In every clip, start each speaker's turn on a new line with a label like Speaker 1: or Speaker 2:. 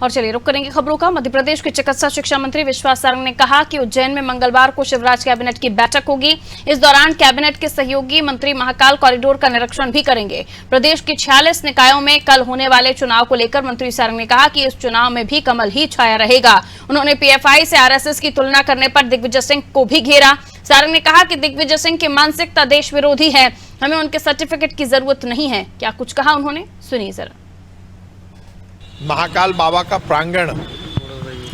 Speaker 1: और चलिए रुक करेंगे खबरों का। मध्य प्रदेश के चिकित्सा शिक्षा मंत्री विश्वास सारंग ने कहा कि उज्जैन में मंगलवार को शिवराज कैबिनेट की बैठक होगी। इस दौरान कैबिनेट के सहयोगी मंत्री महाकाल कॉरिडोर का निरीक्षण भी करेंगे। प्रदेश के 46 निकायों में कल होने वाले चुनाव को लेकर मंत्री सारंग ने कहा कि इस चुनाव में भी कमल ही छाया रहेगा। उन्होंने पीएफआई से आरएसएस की तुलना करने पर दिग्विजय सिंह को भी घेरा। सारंग ने कहा कि दिग्विजय सिंह की मानसिकता देश विरोधी है, हमें उनके सर्टिफिकेट की जरूरत नहीं है। क्या कुछ कहा उन्होंने, सुनिए जरा।
Speaker 2: महाकाल बाबा का प्रांगण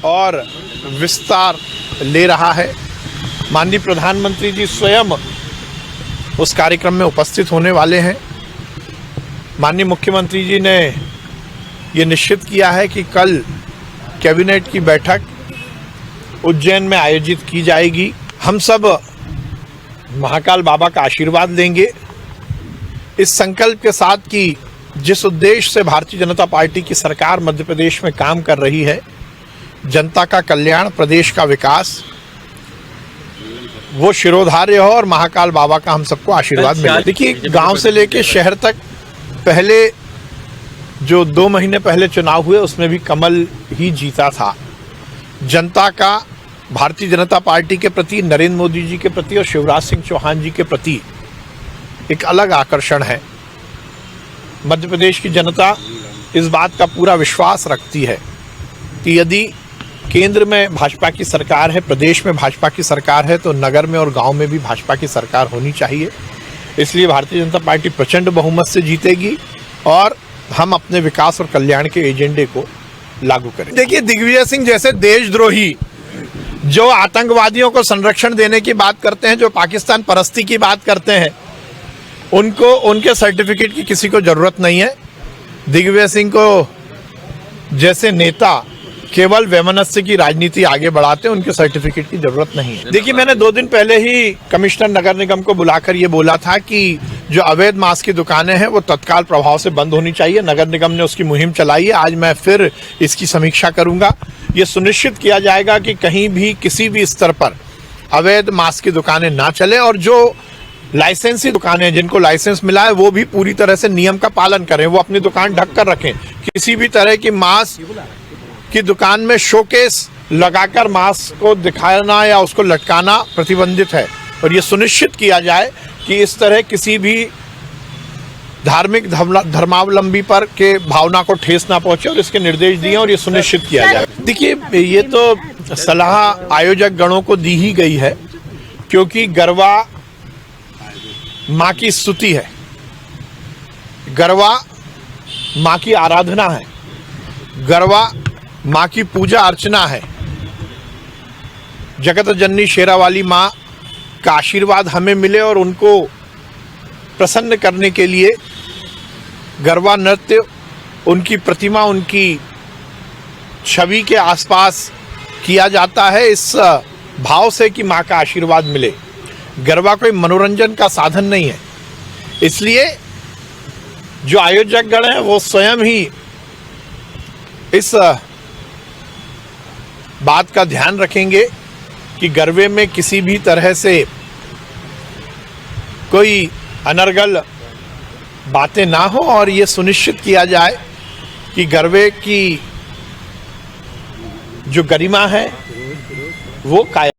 Speaker 2: और विस्तार ले रहा है। माननीय प्रधानमंत्री जी स्वयं उस कार्यक्रम में उपस्थित होने वाले हैं। माननीय मुख्यमंत्री जी ने ये निश्चित किया है कि कल कैबिनेट की बैठक उज्जैन में आयोजित की जाएगी। हम सब महाकाल बाबा का आशीर्वाद लेंगे इस संकल्प के साथ कि जिस उद्देश्य से भारतीय जनता पार्टी की सरकार मध्य प्रदेश में काम कर रही है, जनता का कल्याण, प्रदेश का विकास, वो शिरोधार्य हो और महाकाल बाबा का हम सबको आशीर्वाद मिले। देखिए, गांव से लेके शहर तक पहले जो 2 महीने पहले चुनाव हुए उसमें भी कमल ही जीता था। जनता का भारतीय जनता पार्टी के प्रति, नरेंद्र मोदी जी के प्रति और शिवराज सिंह चौहान जी के प्रति एक अलग आकर्षण है। मध्य प्रदेश की जनता इस बात का पूरा विश्वास रखती है कि यदि केंद्र में भाजपा की सरकार है, प्रदेश में भाजपा की सरकार है, तो नगर में और गांव में भी भाजपा की सरकार होनी चाहिए। इसलिए भारतीय जनता पार्टी प्रचंड बहुमत से जीतेगी और हम अपने विकास और कल्याण के एजेंडे को लागू करें। देखिए, दिग्विजय सिंह जैसे देशद्रोही जो आतंकवादियों को संरक्षण देने की बात करते हैं, जो पाकिस्तान परस्ती की बात करते हैं, उनको उनके सर्टिफिकेट की किसी को जरूरत नहीं है। दिग्विजय सिंह को जैसे नेता केवल वैमनस्य की राजनीति आगे बढ़ाते हैं, उनके सर्टिफिकेट की जरूरत नहीं है। देखिए, मैंने 2 दिन पहले ही कमिश्नर नगर निगम को बुलाकर ये बोला था कि जो अवैध मांस की दुकानें हैं वो तत्काल प्रभाव से बंद होनी चाहिए। नगर निगम ने उसकी मुहिम चलाई है। आज मैं फिर इसकी समीक्षा करूंगा। ये सुनिश्चित किया जाएगा कि कहीं भी किसी भी स्तर पर अवैध मांस की दुकानें ना चले और जो लाइसेंसी दुकानें, जिनको लाइसेंस मिला है, वो भी पूरी तरह से नियम का पालन करें। वो अपनी दुकान ढक कर रखें। किसी भी तरह की मांस की दुकान में शोकेस लगाकर मांस को दिखाना या उसको लटकाना प्रतिबंधित है। और ये सुनिश्चित किया जाए कि इस तरह किसी भी धार्मिक धर्मावलंबी पर के भावना को ठेस ना पहुंचे और इसके निर्देश दिए और ये सुनिश्चित किया जाए। देखिए, ये तो सलाह आयोजक गणों को दी ही गई है, क्योंकि गरबा माँ की स्तुति है, गरबा माँ की आराधना है, गरबा माँ की पूजा अर्चना है। जगत जननी शेरावाली माँ का आशीर्वाद हमें मिले और उनको प्रसन्न करने के लिए गरबा नृत्य, उनकी प्रतिमा, उनकी छवि के आसपास किया जाता है इस भाव से कि माँ का आशीर्वाद मिले। गरबा कोई मनोरंजन का साधन नहीं है। इसलिए जो आयोजक गण हैं वो स्वयं ही इस बात का ध्यान रखेंगे कि गरबे में किसी भी तरह से कोई अनर्गल बातें ना हो और ये सुनिश्चित किया जाए कि गरबे की जो गरिमा है वो कायम